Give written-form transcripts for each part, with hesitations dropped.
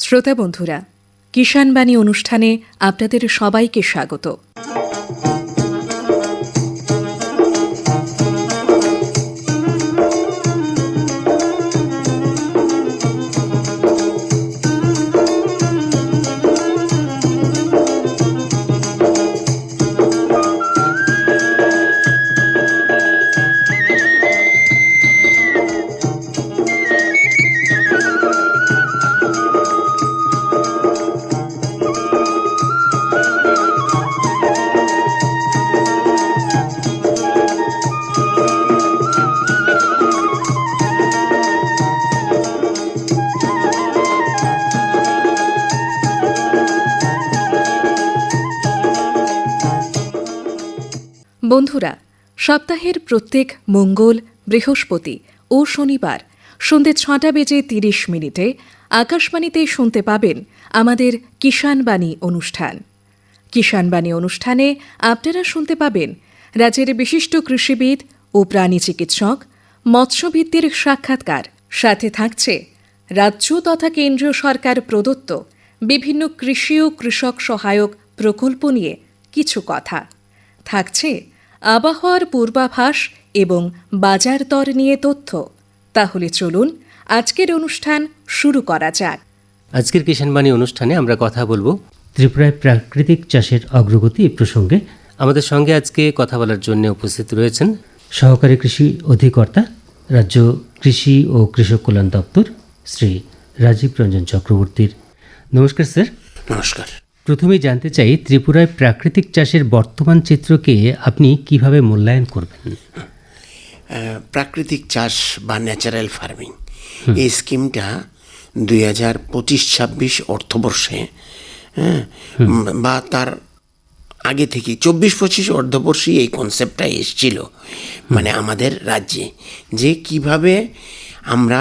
শ্রোতা বন্ধুরা, কিষাণ বাণী অনুষ্ঠানে আপনাদের সবাইকে স্বাগত। বন্ধুরা, সপ্তাহের প্রত্যেক মঙ্গল, বৃহস্পতি ও শনিবার সন্ধ্যে 6:30 আকাশবাণীতে শুনতে পাবেন আমাদের কিষাণ বাণী অনুষ্ঠান। কিষাণ বাণী অনুষ্ঠানে আপনারা শুনতে পাবেন রাজ্যের বিশিষ্ট কৃষিবিদ ও প্রাণী চিকিৎসক, মৎস্যবিদদের সাক্ষাৎকার। সাথে থাকছে রাজ্য তথা কেন্দ্রীয় সরকার প্রদত্ত বিভিন্ন কৃষি ও কৃষক সহায়ক প্রকল্প নিয়ে কিছু কথা। থাকছে আবহাওয়ার পূর্বাভাস এবং বাজার দর নিয়ে তথ্য। তাহলে চলুন আজকের অনুষ্ঠান শুরু করা যাক। আজকের কিষাণ বাণী অনুষ্ঠানে আমরা কথা বলবো ত্রিপুরায় প্রাকৃতিক চাষের অগ্রগতি এই প্রসঙ্গে। আমাদের সঙ্গে আজকে কথা বলার জন্য উপস্থিত রয়েছেন সহকারী কৃষি অধিকর্তা, রাজ্য কৃষি ও কৃষক কল্যাণ দপ্তর, শ্রী রাজীব রঞ্জন চক্রবর্তীর। নমস্কার স্যার। নমস্কার। প্রথমেই জানতে চাই, ত্রিপুরায় প্রাকৃতিক চাষের বর্তমান চিত্রকে আপনি কিভাবে মূল্যায়ন করবেন? প্রাকৃতিক চাষ বা ন্যাচারাল ফার্মিং এই স্কিমটা 2025-26 অর্থবর্ষে বা তার আগে থেকে 24-25 অর্থবর্ষে এই কনসেপ্টটা এসেছিল, মানে আমাদের রাজ্যে, যে কিভাবে আমরা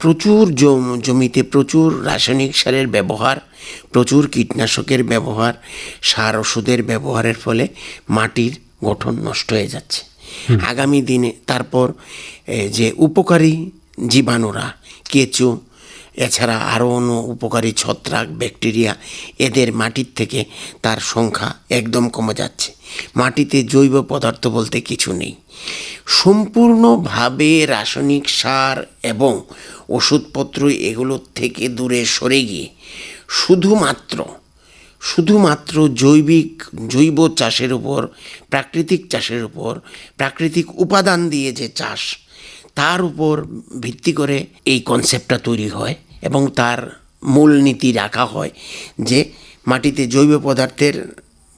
প্রচুর জমিতে প্রচুর রাসায়নিক সারের ব্যবহার, প্রচুর কীটনাশকের ব্যবহার, সার ওষুধের ব্যবহারের ফলে মাটির গঠন নষ্ট হয়ে যাচ্ছে। আগামী দিনে তারপর যে উপকারী জীবাণুরা, কেঁচো, এছাড়া আরও অন্য উপকারী ছত্রাক, ব্যাকটেরিয়া, এদের মাটির থেকে তার সংখ্যা একদম কমে যাচ্ছে। মাটিতে জৈব পদার্থ বলতে কিছু নেই। সম্পূর্ণভাবে রাসায়নিক সার এবং ওষুধপত্র এগুলোর থেকে দূরে সরে গিয়ে শুধুমাত্র জৈব চাষের উপর, প্রাকৃতিক চাষের উপর, প্রাকৃতিক উপাদান দিয়ে যে চাষ, তার উপর ভিত্তি করে এই কনসেপ্টটা তৈরি হয় এবং তার মূলনীতি রাখা হয় যে মাটিতে জৈব পদার্থের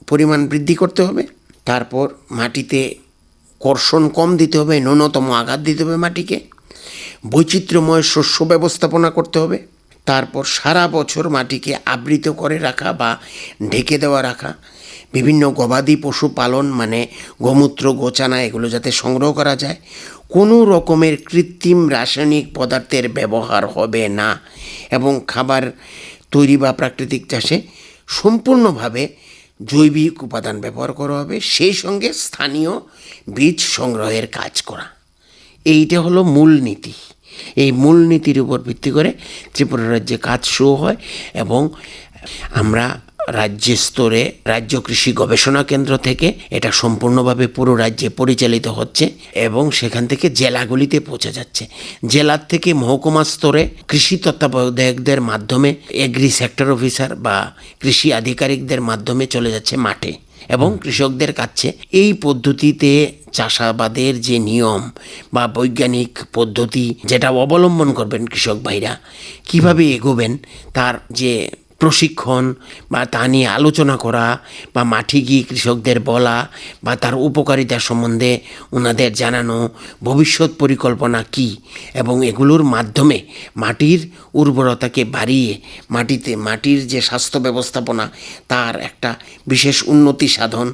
পরিমাণ বৃদ্ধি করতে হবে, তারপর মাটিতে কর্ষণ কম দিতে হবে, ন্যূনতম আঘাত দিতে হবে মাটিকে, বৈচিত্র্যময় শস্য ব্যবস্থাপনা করতে হবে, তারপর সারা বছর মাটিকে আবৃত করে রাখা বা ঢেকে দেওয়া রাখা, বিভিন্ন গবাদি পশু পালন, মানে গোমূত্র, গোচানা, এগুলো যাতে সংগ্রহ করা যায়, কোনো রকমের কৃত্রিম রাসায়নিক পদার্থের ব্যবহার হবে না, এবং খাবার তৈরি বা প্রাকৃতিক চাষে সম্পূর্ণভাবে জৈবিক উপাদান ব্যবহার করা হবে, সেই সঙ্গে স্থানীয় বীজ সংগ্রহের কাজ করা। এইটা হলো মূলনীতি। এই মূলনীতির উপর ভিত্তি করে ত্রিপুরা রাজ্যে কাজ শুরু হয় এবং আমরা রাজ্য স্তরে রাজ্য কৃষি গবেষণা কেন্দ্র থেকে এটা সম্পূর্ণভাবে পুরো রাজ্যে পরিচালিত হচ্ছে এবং সেখান থেকে জেলাগুলিতে পৌঁছে যাচ্ছে। জেলার থেকে মহকুমা স্তরে কৃষি তত্ত্বাবধায়কদের মাধ্যমে, এগ্রি সেক্টর অফিসার বা কৃষি আধিকারিকদের মাধ্যমে চলে যাচ্ছে মাঠে এবং কৃষকদের কাছে এই পদ্ধতিতে চাষাবাদের যে নিয়ম বা বৈজ্ঞানিক পদ্ধতি যেটা অবলম্বন করবেন কৃষক ভাইরা, কিভাবে এগোবেন, তার যে প্রশিক্ষণ বা তা নিয়ে আলোচনা করা বা মাঠে গিয়ে কৃষকদের বলা বা তার উপকারিতা সম্বন্ধে ওনাদের জানানো, ভবিষ্যৎ পরিকল্পনা কী, এবং এগুলোর মাধ্যমে মাটির উর্বরতাকে বাড়িয়ে মাটির যে স্বাস্থ্য ব্যবস্থাপনা তার একটা বিশেষ উন্নতি সাধন,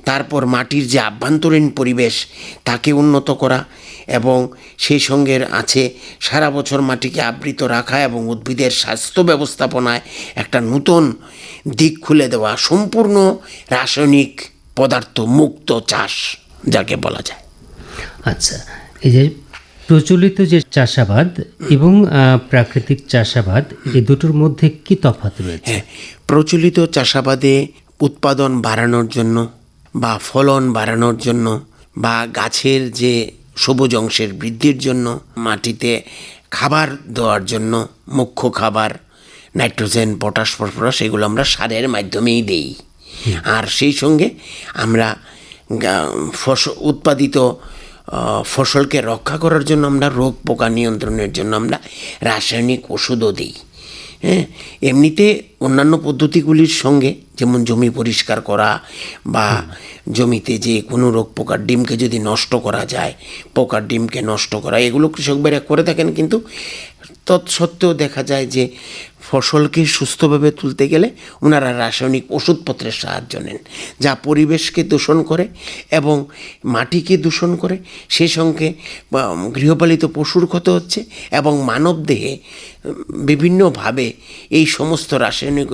তারপর মাটির যে আভ্যন্তরীণ পরিবেশ তাকে উন্নত করা, এবং সেই সঙ্গে আছে সারা বছর মাটিকে আবৃত রাখা এবং উদ্ভিদের স্বাস্থ্য ব্যবস্থাপনায় একটা নতুন দিক খুলে দেওয়া, সম্পূর্ণ রাসায়নিক পদার্থ মুক্ত চাষ যাকে বলা যায়। আচ্ছা, এই যে প্রচলিত যে চাষাবাদ এবং প্রাকৃতিক চাষাবাদ এই দুটোর মধ্যে কি তফাৎ রয়েছে? হ্যাঁ, প্রচলিত চাষাবাদে উৎপাদন বাড়ানোর জন্য বা ফলন বাড়ানোর জন্য বা গাছের যে সবুজ অংশের বৃদ্ধির জন্য, মাটিতে খাবার দেওয়ার জন্য, মুখ্য খাবার নাইট্রোজেন, পটাশ, ফসফরাস এগুলো আমরা সারের মাধ্যমেই দেই। আর সেই সঙ্গে আমরা উৎপাদিত ফসলকে রক্ষা করার জন্য আমরা রোগ পোকা নিয়ন্ত্রণের জন্য আমরা রাসায়নিক ওষুধও দিই। হ্যাঁ, এমনিতে অন্যান্য পদ্ধতিগুলির সঙ্গে, যেমন জমি পরিষ্কার করা বা জমিতে যে কোনো রোগ পোকার ডিমকে যদি নষ্ট করা যায়, পোকার ডিমকে নষ্ট করা, এগুলো কৃষক ভাইরা করে থাকেন। কিন্তু তৎসত্ত্বেও দেখা যায় যে ফসলকে সুস্থভাবে তুলতে গেলে ওনারা রাসায়নিক ওষুধপত্রের সাহায্য নেন, যা পরিবেশকে দূষণ করে এবং মাটিকে দূষণ করে। সেই সঙ্গে গৃহপালিত পশুর ক্ষতি হচ্ছে এবং মানব দেহে বিভিন্নভাবে এই সমস্ত রাসায়নিক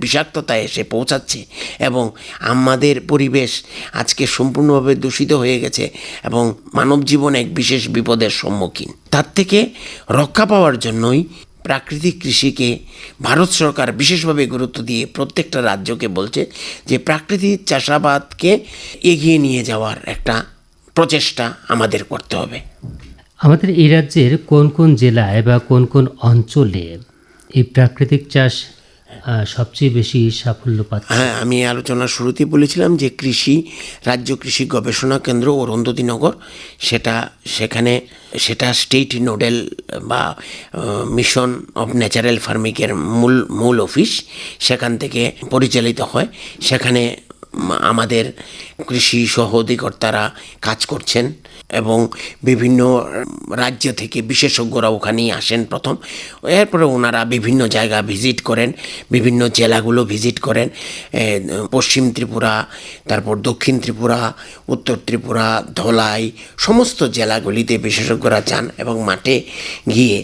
বিষাক্ততা এসে পৌঁছাচ্ছে এবং আমাদের পরিবেশ আজকে সম্পূর্ণভাবে দূষিত হয়ে গেছে এবং মানব জীবন এক বিশেষ বিপদের সম্মুখীন। তার থেকে রক্ষা পাওয়ার জন্যই প্রাকৃতিক কৃষিকে ভারত সরকার বিশেষভাবে গুরুত্ব দিয়ে প্রত্যেকটা রাজ্যকে বলছে যে প্রাকৃতিক চাষাবাদকে এগিয়ে নিয়ে যাওয়ার একটা প্রচেষ্টা আমাদের করতে হবে। আমাদের এই রাজ্যের কোন কোন জেলায় বা কোন কোন অঞ্চলে এই প্রাকৃতিক চাষ সবচেয়ে বেশি সাফল্য পাচ্ছে? হ্যাঁ, আমি আলোচনার শুরুতেই বলেছিলাম যে রাজ্য কৃষি গবেষণা কেন্দ্র অরুন্ধতিনগর, সেটা স্টেট নোডেল বা মিশন অফ ন্যাচারাল ফার্মিংয়ের মূল অফিস, সেখান থেকে পরিচালিত হয়। সেখানে আমাদের কৃষি সহ অধিকর্তারা কাজ করছেন এবং বিভিন্ন রাজ্য থেকে বিশেষজ্ঞরা ওখানেই আসেন প্রথম। এরপরে ওনারা বিভিন্ন জায়গা ভিজিট করেন, বিভিন্ন জেলাগুলো ভিজিট করেন। পশ্চিম ত্রিপুরা, তারপর দক্ষিণ ত্রিপুরা, উত্তর ত্রিপুরা, ধলাই, সমস্ত জেলাগুলিতে বিশেষজ্ঞরা যান এবং মাঠে গিয়ে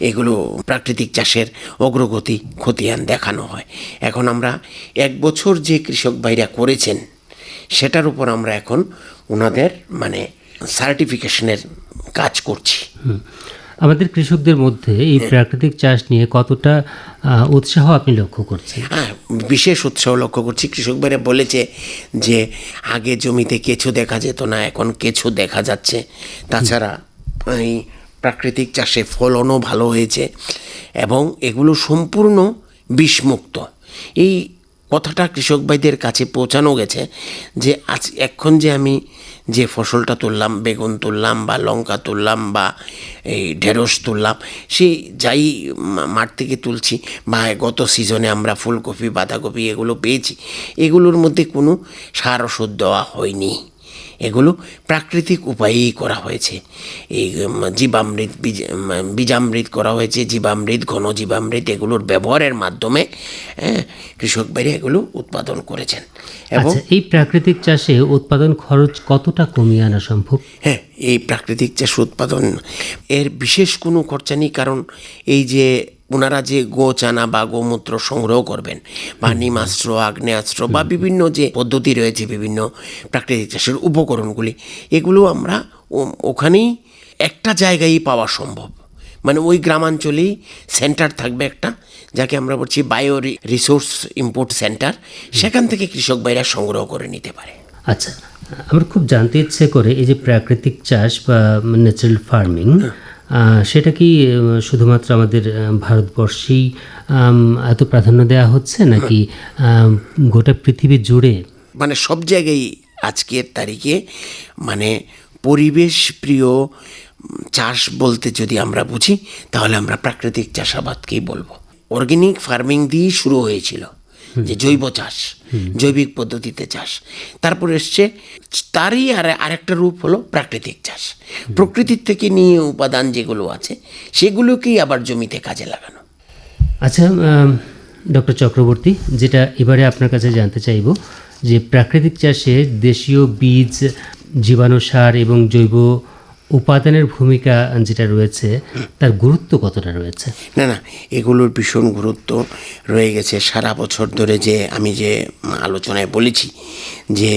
এগুলো প্রাকৃতিক চাষের অগ্রগতি খতিয়ান দেখানো হয়। এখন আমরা 1 বছর যে কৃষক ভাইরা করেছেন সেটার উপর আমরা এখন ওনাদের সার্টিফিকেশনের কাজ করছি। আমাদের কৃষকদের মধ্যে এই প্রাকৃতিক চাষ নিয়ে কতটা উৎসাহ আপনি লক্ষ্য করছেন? হ্যাঁ, বিশেষ উৎসাহ লক্ষ্য করছি। কৃষক ভাইরা বলেছে যে আগে জমিতে কেঁচো দেখা যেত না, এখন কেঁচো দেখা যাচ্ছে। তাছাড়া এই প্রাকৃতিক চাষে ফলনও ভালো হয়েছে এবং এগুলো সম্পূর্ণ বিষমুক্ত। এই কথাটা কৃষক ভাইদের কাছে পৌঁছানো গেছে যে এখন যে আমি যে ফসলটা তুললাম, বেগুন তুললাম বা লঙ্কা তুললাম বা এই ঢেঁড়স তুললাম, সেই যাই মাঠ থেকে তুলছি বা গত সিজনে আমরা ফুলকপি, বাঁধাকপি এগুলো পেয়েছি, এগুলোর মধ্যে কোনো সার ওষুধ দেওয়া হয়নি। এগুলো প্রাকৃতিক উপায়েই করা হয়েছে। এই জীবামৃত, বীজামৃত করা হয়েছে, জীবামৃত, ঘনজীবামৃত এগুলোর ব্যবহারের মাধ্যমে কৃষক ভাইরা এগুলো উৎপাদন করেছেন। এবং এই প্রাকৃতিক চাষে উৎপাদন খরচ কতটা কমিয়ে আনা সম্ভব? হ্যাঁ, এই প্রাকৃতিক চাষ উৎপাদন এর বিশেষ কোনো খরচা নেই, কারণ এই যে ওনারা যে গোচানা বা গোমূত্র সংগ্রহ করবেন বা নিমাস্ত্র, আগ্নেয়াস্ত্র বা বিভিন্ন যে পদ্ধতি রয়েছে, বিভিন্ন প্রাকৃতিক চাষের উপকরণগুলি, এগুলো আমরা ওখানেই একটা জায়গায় পাওয়া সম্ভব। ওই গ্রামাঞ্চলেই সেন্টার থাকবে একটা, যাকে আমরা বলছি বায়ো রিসোর্স ইম্পোর্ট সেন্টার, সেখান থেকে কৃষক ভাইরা সংগ্রহ করে নিতে পারে। আচ্ছা, আমার খুব জানতে ইচ্ছে করে এই যে প্রাকৃতিক চাষ বা ন্যাচারাল ফার্মিং, সেটা কি শুধুমাত্র আমাদের ভারতবর্ষেই এত প্রাধান্য দেওয়া হচ্ছে নাকি গোটা পৃথিবী জুড়ে? সব জায়গায় আজকের তারিখে পরিবেশ প্রিয় চাষ বলতে যদি আমরা বুঝি তাহলে আমরা প্রাকৃতিক চাষাবাদকেই বলবো। অর্গানিক ফার্মিং দিয়েই শুরু হয়েছিল, যে জৈব চাষ, জৈবিক পদ্ধতিতে চাষ। তারপর এসছে তারই আরেকটা রূপ হলো প্রাকৃতিক চাষ। প্রকৃতির থেকে নিয়ে উপাদান যেগুলো আছে সেগুলোকেই আবার জমিতে কাজে লাগানো। আচ্ছা ডক্টর চক্রবর্তী, যেটা এবারে আপনার কাছে জানতে চাইব যে প্রাকৃতিক চাষে দেশীয় বীজ, জীবাণু সার এবং জৈব উপাদানের ভূমিকা যেটা রয়েছে তার গুরুত্ব কতটা রয়েছে? না, এগুলোর ভীষণ গুরুত্ব রয়ে গেছে সারা বছর ধরে। যে আমি যে আলোচনায় বলেছি যে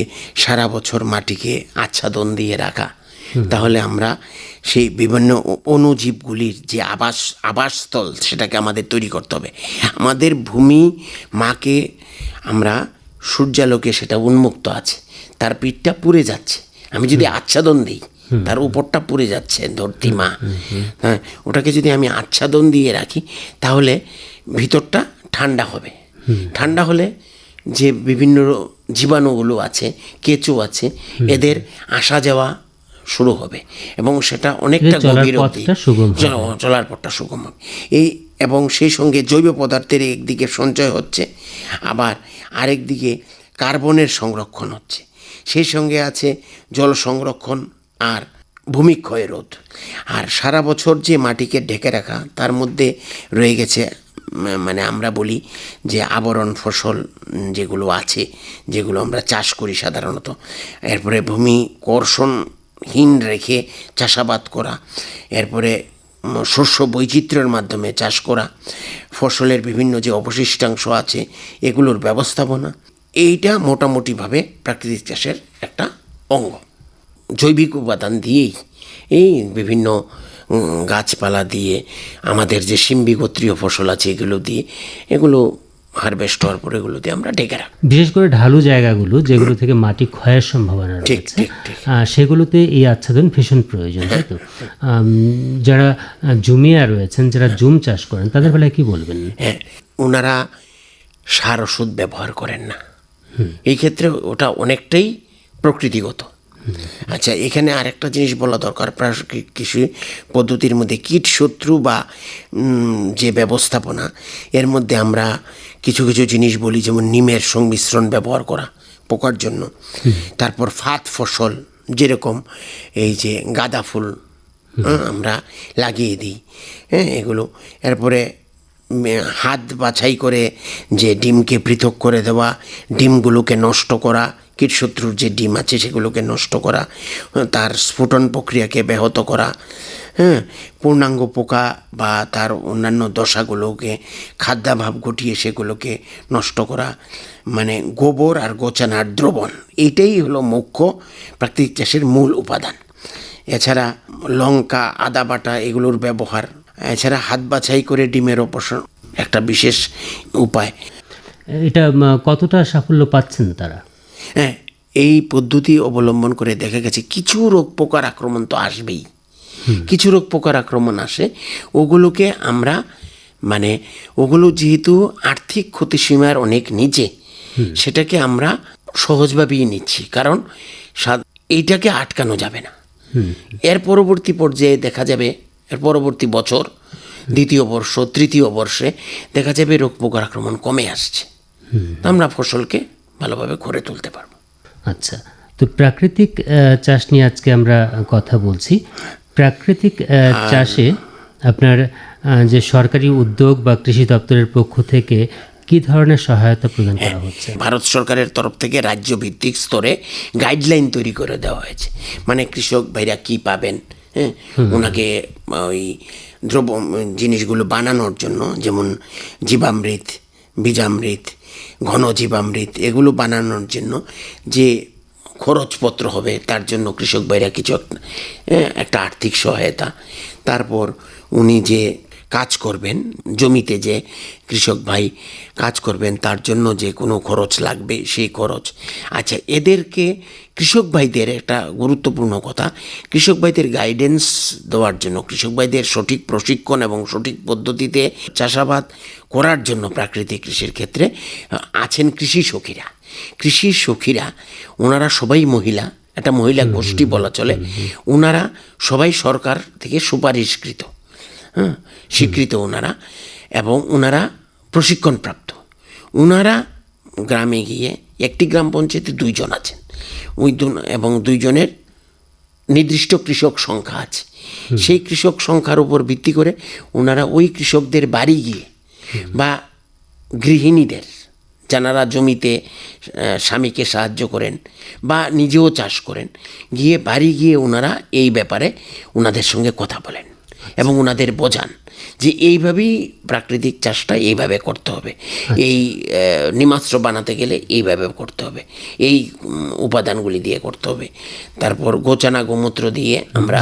সারা বছর মাটিকে আচ্ছাদন দিয়ে রাখা, তাহলে আমরা সেই বিভিন্ন অণুজীবগুলির যে আবাসস্থল সেটাকে আমাদের তৈরি করতে হবে। আমাদের ভূমি মাকে আমরা সূর্যালোকে সেটা উন্মুক্ত আছে, তার পিঠটা পুড়ে যাচ্ছে, আমি যদি আচ্ছাদন দিই তার উপরটা পুড়ে যাচ্ছে ধরতি মা, হ্যাঁ, ওটাকে যদি আমি আচ্ছাদন দিয়ে রাখি তাহলে ভিতরটা ঠান্ডা হবে। ঠান্ডা হলে যে বিভিন্ন জীবাণুগুলো আছে, কেঁচো আছে, এদের আসা যাওয়া শুরু হবে এবং সেটা অনেকটা গভীর অবধি চলার পথটা সুগম হবে। এবং সেই সঙ্গে জৈব পদার্থের একদিকে সঞ্চয় হচ্ছে, আবার আরেক দিকে কার্বনের সংরক্ষণ হচ্ছে, সেই সঙ্গে আছে জল সংরক্ষণ আর ভূমিক্ষয় রোধ। আর সারা বছর যে মাটিকে ঢেকে রাখা, তার মধ্যে রয়ে গেছে মানে আমরা বলি যে আবরণ ফসল যেগুলো আছে, যেগুলো আমরা চাষ করি সাধারণত, এরপরে ভূমি কর্ষণহীন রেখে চাষাবাদ করা, এরপরে শস্য বৈচিত্র্যের মাধ্যমে চাষ করা, ফসলের বিভিন্ন যে অবশিষ্টাংশ আছে এগুলোর ব্যবস্থাপনা, এইটা মোটামুটিভাবে প্রাকৃতিক চাষের একটা অঙ্গ। জৈবিক উপাদান দিয়েই এই বিভিন্ন গাছপালা দিয়ে আমাদের যে সিম্বি গোত্রীয় ফসল আছে এগুলো দিয়ে, এগুলো হারভেস্ট হওয়ার পর এগুলো দিয়ে আমরা ঢেকে রাখি। বিশেষ করে ঢালু জায়গাগুলো যেগুলো থেকে মাটি ক্ষয়ের সম্ভাবনা রয়েছে, সেগুলোতে এই আচ্ছাদন ভীষণ প্রয়োজন, তাই তো? যারা জুমিয়া রয়েছেন, যারা জুম চাষ করেন, তাদের বেলায় কি বলবেন? হ্যাঁ, ওনারা সার ওষুধ ব্যবহার করেন না, এই ক্ষেত্রে ওটা অনেকটাই প্রকৃতিগত। আচ্ছা, এখানে আরেকটা জিনিস বলা দরকার, প্রাকৃতিক কৃষি পদ্ধতির মধ্যে কীট শত্রু বা যে ব্যবস্থাপনা, এর মধ্যে আমরা কিছু কিছু জিনিস বলি, যেমন নিমের সংমিশ্রণ ব্যবহার করা পোকার জন্য, তারপর ফাত ফসল যেরকম এই যে গাঁদা ফুল আমরা লাগিয়ে দিই, হ্যাঁ, এগুলো, এরপরে হাত বাছাই করে যে ডিমকে পৃথক করে দেওয়া, ডিমগুলোকে নষ্ট করা, কীটশত্রুর যে ডিম আছে সেগুলোকে নষ্ট করা, তার স্ফুটন প্রক্রিয়াকে ব্যাহত করা, হ্যাঁ, পূর্ণাঙ্গ পোকা বা তার অন্যান্য দশাগুলোকে খাদ্যাভাব ঘটিয়ে সেগুলোকে নষ্ট করা, মানে গোবর আর গোচানার দ্রবণ, এইটাই হলো মুখ্য প্রাকৃতিক চাষের মূল উপাদান। এছাড়া লঙ্কা, আদা বাটা এগুলোর ব্যবহার, এছাড়া হাত বাছাই করে ডিমের অপসারণ একটা বিশেষ উপায়। এটা কতটা সাফল্য পাচ্ছেন তারা? হ্যাঁ, এই পদ্ধতি অবলম্বন করে দেখা গেছে কিছু রোগ পোকার আক্রমণ তো আসবেই, কিছু রোগ পোকার আক্রমণ আসে, ওগুলোকে আমরা মানে ওগুলো যেহেতু আর্থিক ক্ষতিসীমার অনেক নিচে, সেটাকে আমরা সহজভাবেই নিচ্ছি, কারণ এইটাকে আটকানো যাবে না। এর পরবর্তী পর্যায়ে দেখা যাবে, এর পরবর্তী বছর, দ্বিতীয় বর্ষ, তৃতীয় বর্ষে দেখা যাবে রোগ পোকার আক্রমণ কমে আসছে, আমরা ফসলকে ভালোভাবে করে তুলতে পারবো। আচ্ছা, তো প্রাকৃতিক চাষ নিয়ে আজকে আমরা কথা বলছি। প্রাকৃতিক চাষে আপনার যে সরকারি উদ্যোগ বা কৃষি দপ্তরের পক্ষ থেকে কি ধরনের সহায়তা প্রদান করা হচ্ছে? ভারত সরকারের তরফ থেকে রাজ্য ভিত্তিক স্তরে গাইডলাইন তৈরি করে দেওয়া হয়েছে, মানে কৃষক ভাইরা কি পাবেন, হ্যাঁ, ওনাকে ওই দ্রব্য জিনিসগুলো বানানোর জন্য, যেমন জীবামৃত, বীজামৃত, ঘন জীবামৃত, এগুলো বানানোর জন্য যে খরচপত্র হবে তার জন্য কৃষক ভাইরা কিছু একটা আর্থিক সহায়তা, তারপর উনি যে কাজ করবেন জমিতে, যে কৃষক ভাই কাজ করবেন তার জন্য যে কোনো খরচ লাগবে সেই খরচ। আচ্ছা, এদেরকে কৃষক ভাইদের একটা গুরুত্বপূর্ণ কথা, কৃষক ভাইদের গাইডেন্স দেওয়ার জন্য, কৃষক ভাইদের সঠিক প্রশিক্ষণ এবং সঠিক পদ্ধতিতে চাষাবাদ করার জন্য প্রাকৃতিক কৃষির ক্ষেত্রে আছেন কৃষি সখীরা। কৃষি সখীরা ওনারা সবাই মহিলা, একটা মহিলা গোষ্ঠী বলা চলে, ওনারা সবাই সরকার থেকে সুপারিশকৃত, হ্যাঁ, স্বীকৃত ওনারা, এবং ওনারা প্রশিক্ষণপ্রাপ্ত। ওনারা গ্রামে গিয়ে, একটি গ্রাম পঞ্চায়েতে 2 জন আছেন, ওই এবং 2 জনের নির্দিষ্ট কৃষক সংখ্যা আছে, সেই কৃষক সংখ্যার উপর ভিত্তি করে ওনারা ওই কৃষকদের বাড়ি গিয়ে বা গৃহিণীদের, যারা জমিতে স্বামীকে সাহায্য করেন বা নিজেও চাষ করেন, গিয়ে বাড়ি গিয়ে ওনারা এই ব্যাপারে ওনাদের সঙ্গে কথা বলেন, এবং ওনাদের বোঝান যে এইভাবেই প্রাকৃতিক চাষটা এইভাবে করতে হবে, এই নিমাস্ত্র বানাতে গেলে এইভাবে করতে হবে, এই উপাদানগুলি দিয়ে করতে হবে, তারপর গোচানা গোমূত্র দিয়ে আমরা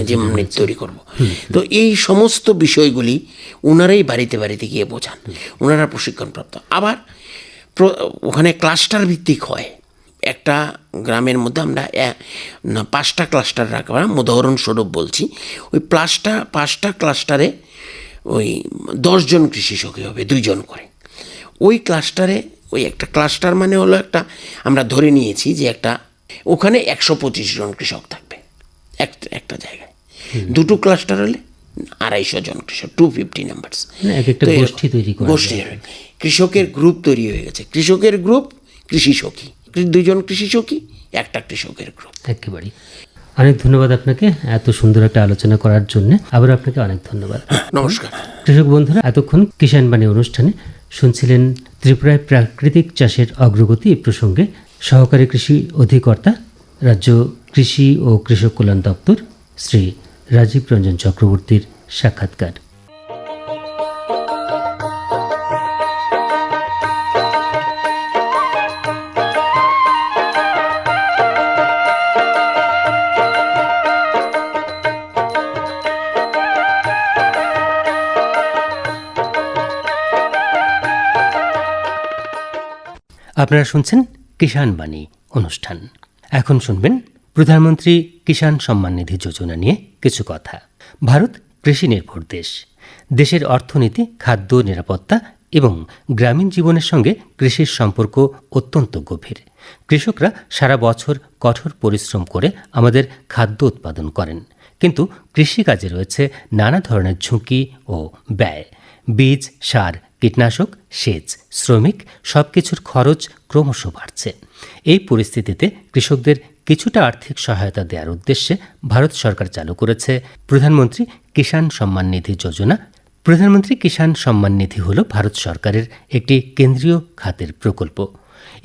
জীবামৃত তৈরি করব। তো এই সমস্ত বিষয়গুলি ওনারাই বাড়িতে বাড়িতে গিয়ে বোঝান, ওনারা প্রশিক্ষণপ্রাপ্ত। আবার ওখানে ক্লাস্টার ভিত্তিক হয়। একটা গ্রামের মধ্যে আমরা 5টা ক্লাস্টার রাখবা, উদাহরণস্বরূপ বলছি, ওই 5টা ক্লাস্টারে ওই 10 জন কৃষি সখী হবে, 2 জন করে। ওই ক্লাস্টারে, ওই একটা ক্লাস্টার মানে হলো একটা, আমরা ধরে নিয়েছি যে একটা ওখানে 125 জন কৃষক থাকবে একটা জায়গায়। 2টো ক্লাস্টার হলে 250 জন কৃষক, 250 নাম্বারস। গোষ্ঠী কৃষকের গ্রুপ তৈরি হয়ে গেছে। কৃষকের গ্রুপ, কৃষি সখী, 2 জন কৃষি সখী, একটা কৃষকের গ্রুপ। একেবারেই। অনেক ধন্যবাদ আপনাকে এত সুন্দর একটা আলোচনা করার জন্য। আবার আপনাকে অনেক ধন্যবাদ। নমস্কার। কৃষক বন্ধুরা, এতক্ষণ কিষাণ বাণী অনুষ্ঠানে শুনছিলেন ত্রিপুরায় প্রাকৃতিক চাষের অগ্রগতি প্রসঙ্গে সহকারী কৃষি অধিকর্তা, রাজ্য কৃষি ও কৃষক কল্যাণ দপ্তর, শ্রী রাজীব রঞ্জন চক্রবর্তীর সাক্ষাৎকার। আপনারা শুনছেন কিষাণ বাণী অনুষ্ঠান। এখন শুনবেন প্রধানমন্ত্রী কিষাণ সম্মান নিধি যোজনা নিয়ে কিছু কথা। ভারত কৃষি নির্ভর দেশ। দেশের অর্থনীতি, খাদ্য নিরাপত্তা এবং গ্রামীণ জীবনের সঙ্গে কৃষির সম্পর্ক অত্যন্ত গভীর। কৃষকরা সারা বছর কঠোর পরিশ্রম করে আমাদের খাদ্য উৎপাদন করেন, কিন্তু কৃষিকাজে রয়েছে নানা ধরনের ঝুঁকি ও ব্যয়। বীজ, সার, কীটনাশক, সেচ, শ্রমিক সবকিছুর খরচ ক্রমশ বাড়ছে। এই পরিস্থিতিতে কৃষকদের কিছুটা আর্থিক সহায়তা দেওয়ার উদ্দেশ্যে ভারত সরকার চালু করেছে প্রধানমন্ত্রী কিষাণ সম্মান নিধি যোজনা। প্রধানমন্ত্রী কিষাণ সম্মান নিধি হল ভারত সরকারের একটি কেন্দ্রীয় খাতের প্রকল্প।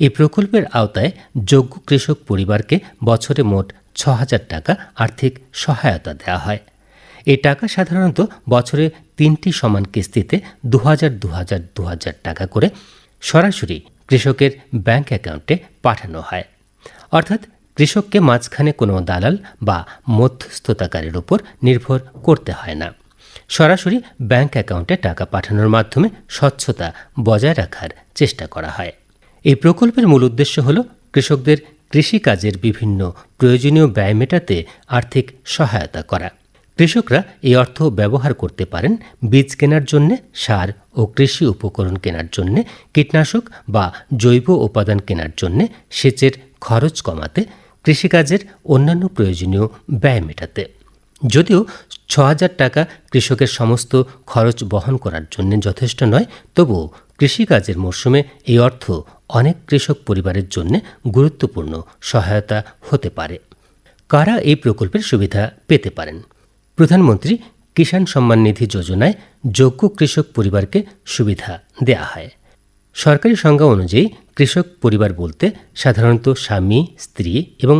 এই প্রকল্পের আওতায় যোগ্য কৃষক পরিবারকে বছরে মোট 6,000 টাকা আর্থিক সহায়তা দেওয়া হয়। এই টাকা সাধারণত বছরে 3টি সমান কিস্তিতে 2,000 টাকা করে সরাসরি কৃষকের ব্যাংক অ্যাকাউন্টে পাঠানো হয়। অর্থাৎ কৃষককে মাঝখানে কোনো দালাল বা মধ্যস্থতাকারীর উপর নির্ভর করতে হয় না। সরাসরি ব্যাংক অ্যাকাউন্টে টাকা পাঠানোর মাধ্যমে স্বচ্ছতা বজায় রাখার চেষ্টা করা হয়। এই প্রকল্পের মূল উদ্দেশ্য হল কৃষকদের কৃষিকাজের বিভিন্ন প্রয়োজনীয় ব্যয় মেটাতে আর্থিক সহায়তা করা। কৃষকরা এই অর্থ ব্যবহার করতে পারেন বীজ কেনার জন্যে, সার ও কৃষি উপকরণ কেনার জন্যে, কীটনাশক বা জৈব উপাদান কেনার জন্যে, সেচের খরচ কমাতে, কৃষিকাজের অন্যান্য প্রয়োজনীয় ব্যয় মেটাতে। যদিও 6,000 টাকা কৃষকের সমস্ত খরচ বহন করার জন্য যথেষ্ট নয়, তবুও কৃষিকাজের মরশুমে এই অর্থ অনেক কৃষক পরিবারের জন্য গুরুত্বপূর্ণ সহায়তা হতে পারে। কারা এই প্রকল্পের সুবিধা পেতে পারেন? প্রধানমন্ত্রী কিষাণ সম্মান নিধি যোজনায় যোগ্য কৃষক পরিবারকে সুবিধা দেয়া হয়। সরকারি সংজ্ঞা অনুযায়ী কৃষক পরিবার বলতে সাধারণত স্বামী, স্ত্রী এবং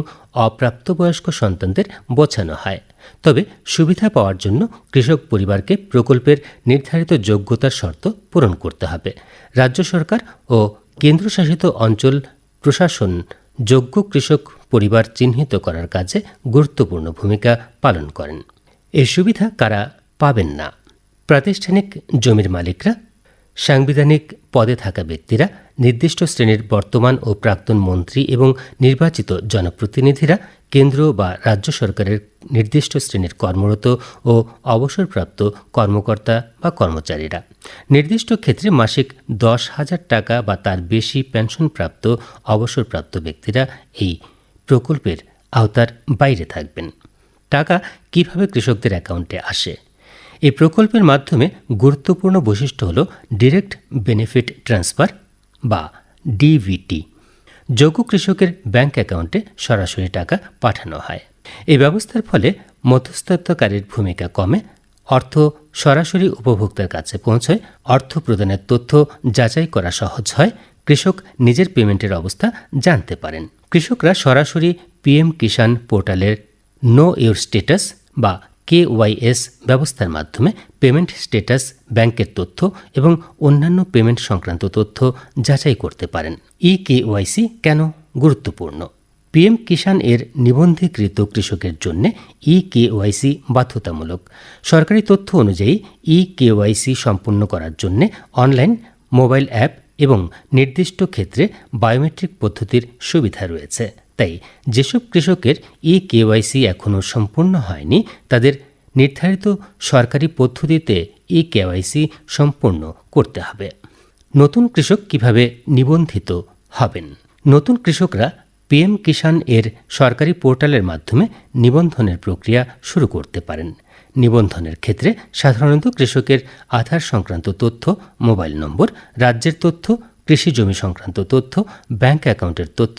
অপ্রাপ্তবয়স্ক সন্তানদের বোঝানো হয়। তবে সুবিধা পাওয়ার জন্য কৃষক পরিবারকে প্রকল্পের নির্ধারিত যোগ্যতার শর্ত পূরণ করতে হবে। রাজ্য সরকার ও কেন্দ্রশাসিত অঞ্চল প্রশাসন যোগ্য কৃষক পরিবার চিহ্নিত করার কাজে গুরুত্বপূর্ণ ভূমিকা পালন করেন। এই সুবিধা কারা পাবেন না? প্রাতিষ্ঠানিক জমির মালিকরা, সাংবিধানিক পদে থাকা ব্যক্তিরা, নির্দিষ্ট শ্রেণীর বর্তমান ও প্রাক্তন মন্ত্রী এবং নির্বাচিত জনপ্রতিনিধিরা, কেন্দ্র বা রাজ্য সরকারের নির্দিষ্ট শ্রেণীর কর্মরত ও অবসরপ্রাপ্ত কর্মকর্তা বা কর্মচারীরা। নির্দিষ্ট ক্ষেত্রে মাসিক 10,000 টাকা বা তার বেশি পেনশনপ্রাপ্ত অবসরপ্রাপ্ত ব্যক্তিরা এই প্রকল্পের আওতার বাইরে থাকবেন। টাকা কিভাবে কৃষকদের অ্যাকাউন্টে আসে? এই প্রকল্পের মাধ্যমে গুরুত্বপূর্ণ বৈশিষ্ট্য হল ডিরেক্ট বেনিফিট ট্রান্সফার বা ডিবিটি। যোগ্য কৃষকের ব্যাংক অ্যাকাউন্টে সরাসরি টাকা পাঠানো হয়। এই ব্যবস্থার ফলে মধ্যস্থতাকারীর ভূমিকা কমে, অর্থ সরাসরি উপভোক্তার কাছে পৌঁছয়, অর্থ প্রদানের তথ্য যাচাই করা সহজ হয়, কৃষক নিজের পেমেন্টের অবস্থা জানতে পারেন। কৃষকরা সরাসরি পিএম কিষাণ পোর্টালের নো ইউর স্ট্যাটাস বা KYS ব্যবস্থার মাধ্যমে পেমেন্ট স্ট্যাটাস, ব্যাংকের তথ্য এবং অন্যান্য পেমেন্ট সংক্রান্ত তথ্য যাচাই করতে পারেন। eKYC কেন গুরুত্বপূর্ণ? পিএম কিষাণ এর নিবন্ধীকৃত কৃষকের জন্য eKYC বাধ্যতামূলক। সরকারি তথ্য অনুযায়ী eKYC সম্পূর্ণ করার জন্য অনলাইন, মোবাইল অ্যাপ এবং নির্দিষ্ট ক্ষেত্রে বায়োমেট্রিক পদ্ধতির সুবিধা রয়েছে। তাই যেসব কৃষকের eKYC এখনও সম্পূর্ণ হয়নি তাদের নির্ধারিত সরকারি পদ্ধতিতে eKYC সম্পূর্ণ করতে হবে। নতুন কৃষক কিভাবে নিবন্ধিত হবেন? নতুন কৃষকরা পিএম কিষাণ এর সরকারি পোর্টালের মাধ্যমে নিবন্ধনের প্রক্রিয়া শুরু করতে পারেন। নিবন্ধনের ক্ষেত্রে সাধারণত কৃষকের আধার সংক্রান্ত তথ্য, মোবাইল নম্বর, রাজ্যের তথ্য, কৃষি জমি সংক্রান্ত তথ্য, ব্যাংক অ্যাকাউন্টের তথ্য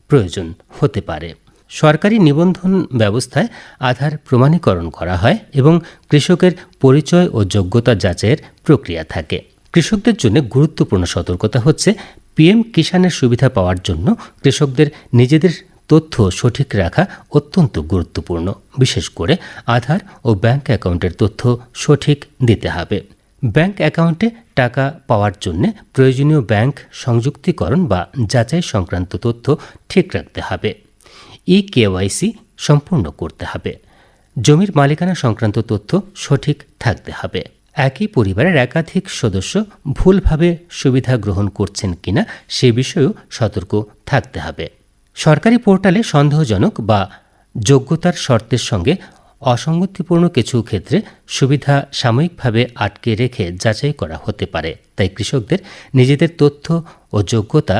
প্রয়োজন হতে পারে। সরকারি নিবন্ধন ব্যবস্থায় আধার প্রমাণীকরণ করা হয় এবং কৃষকের পরিচয় ও যোগ্যতা যাচাইয়ের প্রক্রিয়া থাকে। কৃষকদের জন্য গুরুত্বপূর্ণ সতর্কতা হচ্ছে, পিএম কিষাণের সুবিধা পাওয়ার জন্য কৃষকদের নিজেদের তথ্য সঠিক রাখা অত্যন্ত গুরুত্বপূর্ণ। বিশেষ করে আধার ও ব্যাংক অ্যাকাউন্টের তথ্য সঠিক দিতে হবে। ব্যাংক অ্যাকাউন্টে টাকা পাওয়ার জন্য প্রয়োজনীয় ব্যাংক সংযুক্তিকরণ বা যাচাই সংক্রান্ত তথ্য ঠিক রাখতে হবে। eKYC সম্পূর্ণ করতে হবে। জমির মালিকানা সংক্রান্ত তথ্য সঠিক থাকতে হবে। একই পরিবারের একাধিক সদস্য ভুলভাবে সুবিধা গ্রহণ করছেন কিনা সে বিষয়েও সতর্ক থাকতে হবে। সরকারি পোর্টালে সন্দেহজনক বা যোগ্যতার শর্তের সঙ্গে অসঙ্গতিপূর্ণ কিছু ক্ষেত্রে সুবিধা সাময়িকভাবে আটকে রেখে যাচাই করা হতে পারে। তাই কৃষকদের নিজেদের তথ্য ও যোগ্যতা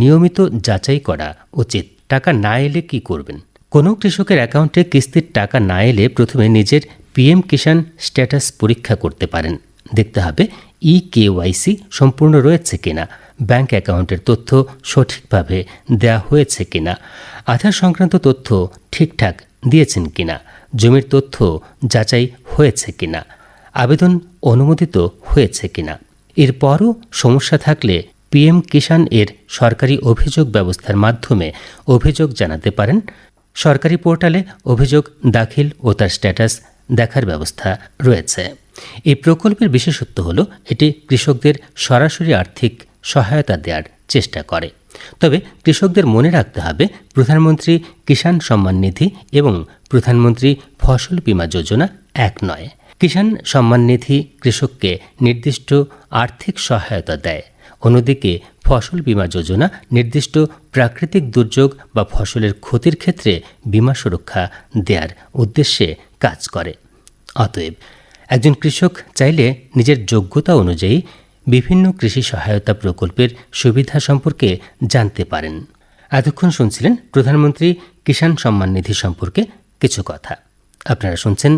নিয়মিত যাচাই করা উচিত। টাকা না এলে কি করবেন? কোনো কৃষকের অ্যাকাউন্টে কিস্তির টাকা না এলে প্রথমে নিজের পিএম কিষাণ স্ট্যাটাস পরীক্ষা করতে পারেন। দেখতে হবে eKYC সম্পূর্ণ রয়েছে কিনা, ব্যাংক অ্যাকাউন্টের তথ্য সঠিকভাবে দেওয়া হয়েছে কিনা, আধার সংক্রান্ত তথ্য ঠিকঠাক দিয়েছেন কিনা, জমির তথ্য যাচাই হয়েছে কিনা, আবেদন অনুমোদিত হয়েছে কিনা। এরপরও সমস্যা থাকলে পিএম কিষাণ এর সরকারি অভিযোগ ব্যবস্থার মাধ্যমে অভিযোগ জানাতে পারেন। সরকারি পোর্টালে অভিযোগ দাখিল ও তার স্ট্যাটাস দেখার ব্যবস্থা রয়েছে। এই প্রকল্পের বিশেষত্ব হল এটি কৃষকদের সরাসরি আর্থিক সহায়তা দেওয়ার চেষ্টা করে। তবে কৃষকদের মনে রাখতে হবে, প্রধানমন্ত্রী কিষাণ সম্মান নিধি এবং প্রধানমন্ত্রী ফসল বীমা যোজনা এক নয়। কিষাণ সম্মান নিধি কৃষককে নির্দিষ্ট আর্থিক সহায়তা দেয়, অন্যদিকে ফসল বীমা যোজনা নির্দিষ্ট প্রাকৃতিক দুর্যোগ বা ফসলের ক্ষতির ক্ষেত্রে বীমা সুরক্ষা দেওয়ার উদ্দেশ্যে কাজ করে। অতএব একজন কৃষক চাইলে নিজের যোগ্যতা অনুযায়ী বিভিন্ন কৃষি সহায়তা প্রকল্পের সুবিধা সম্পর্কে জানতে পারেন। এতক্ষণ শুনছিলেন প্রধানমন্ত্রী কিষাণ সম্মান নিধি সম্পর্কে কিছু কথা। আপনারা শুনছেন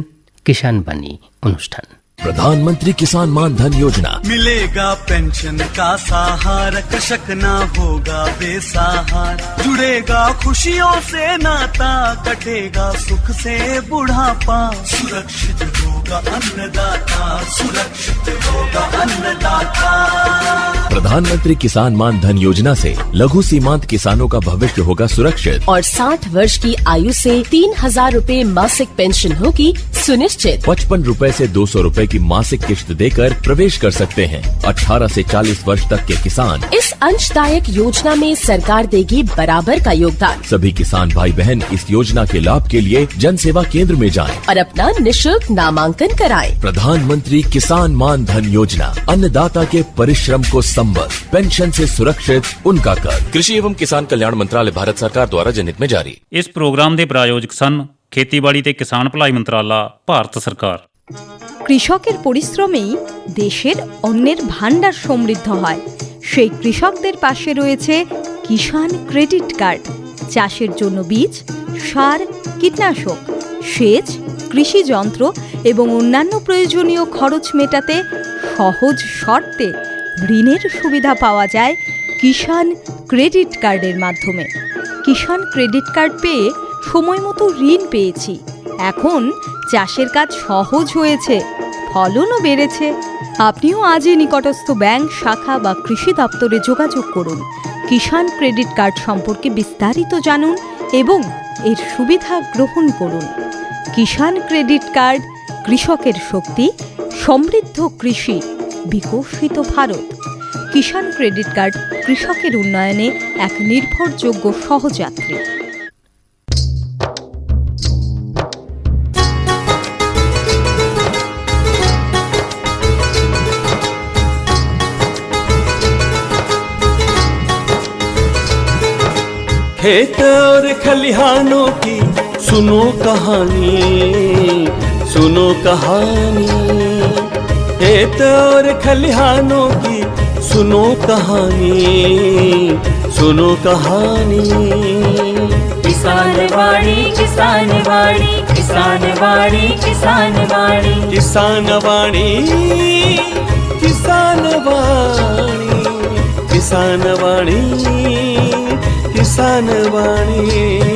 কিষাণ বাণী অনুষ্ঠান। प्रधानमंत्री किसान मान धन योजना, मिलेगा पेंशन का सहारा, कृषक ना होगा बेसहारा, जुड़ेगा खुशियों से नाता, कटेगा सुख से बुढ़ापा, सुरक्षित होगा अन्नदाता, सुरक्षित होगा अन्नदाता। प्रधानमंत्री किसान मान धन योजना से लघु सीमांत किसानों का भविष्य होगा सुरक्षित और 60 वर्ष की आयु से 3,000 रूपए मासिक पेंशन होगी सुनिश्चित। 55 रूपए से 200 रूपए की मासिक किश्त देकर प्रवेश कर सकते हैं। 18 से 40 वर्ष तक के किसान इस अंशदायक योजना में सरकार देगी बराबर का योगदान। सभी किसान भाई बहन इस योजना के लाभ के लिए जन सेवा केंद्र में जाएं और अपना निशुल्क नामांकन कराएं। प्रधानमंत्री किसान मान धन योजना, अन्नदाता के परिश्रम को संबल, पेंशन से सुरक्षित उनका कर। कृषि एवं किसान कल्याण मंत्रालय, भारत सरकार द्वारा जनहित में जारी। ਇਸ ਪ੍ਰੋਗਰਾਮ ਦੇ ਪ੍ਰਾਯੋਜਕ ਸਨ ਖੇਤੀਬਾੜੀ ਤੇ ਕਿਸਾਨ ਭਲਾਈ ਮੰਤਰਾਲਾ, ਭਾਰਤ ਸਰਕਾਰ। কৃষকের পরিশ্রমেই দেশের অন্নের ভাণ্ডার সমৃদ্ধ হয়। সেই কৃষকদের পাশে রয়েছে কিষাণ ক্রেডিট কার্ড। চাষের জন্য বীজ, সার, কীটনাশক, সেচ, কৃষি যন্ত্র এবং অন্যান্য প্রয়োজনীয় খরচ মেটাতে সহজ শর্তে ঋণের সুবিধা পাওয়া যায় কিষাণ ক্রেডিট কার্ডের মাধ্যমে। কিষাণ ক্রেডিট কার্ড পেয়ে সময়মতো ঋণ পেয়েছি। এখন চাষের কাজ সহজ হয়েছে, ফলনও বেড়েছে। আপনিও আজই নিকটস্থ ব্যাংক শাখা বা কৃষি দপ্তরে যোগাযোগ করুন। কিষাণ ক্রেডিট কার্ড সম্পর্কে বিস্তারিত জানুন এবং এর সুবিধা গ্রহণ করুন। কিষাণ ক্রেডিট কার্ড, কৃষকের শক্তি, সমৃদ্ধ কৃষি, বিকশিত ভারত। কিষাণ ক্রেডিট কার্ড কৃষকের উন্নয়নে এক নির্ভরযোগ্য সহযাত্রী। खेत और खलिहानों की सुनो कहानी, सुनो कहानी। खेत और खलिहानों की सुनो कहानी, सुनो कहानी। किसान वाणी, किसान वाणी, किसान वाणी, किसान वाणी, किसान वाणी, किसान वाणी, किसान वाणी, किसान वाणी।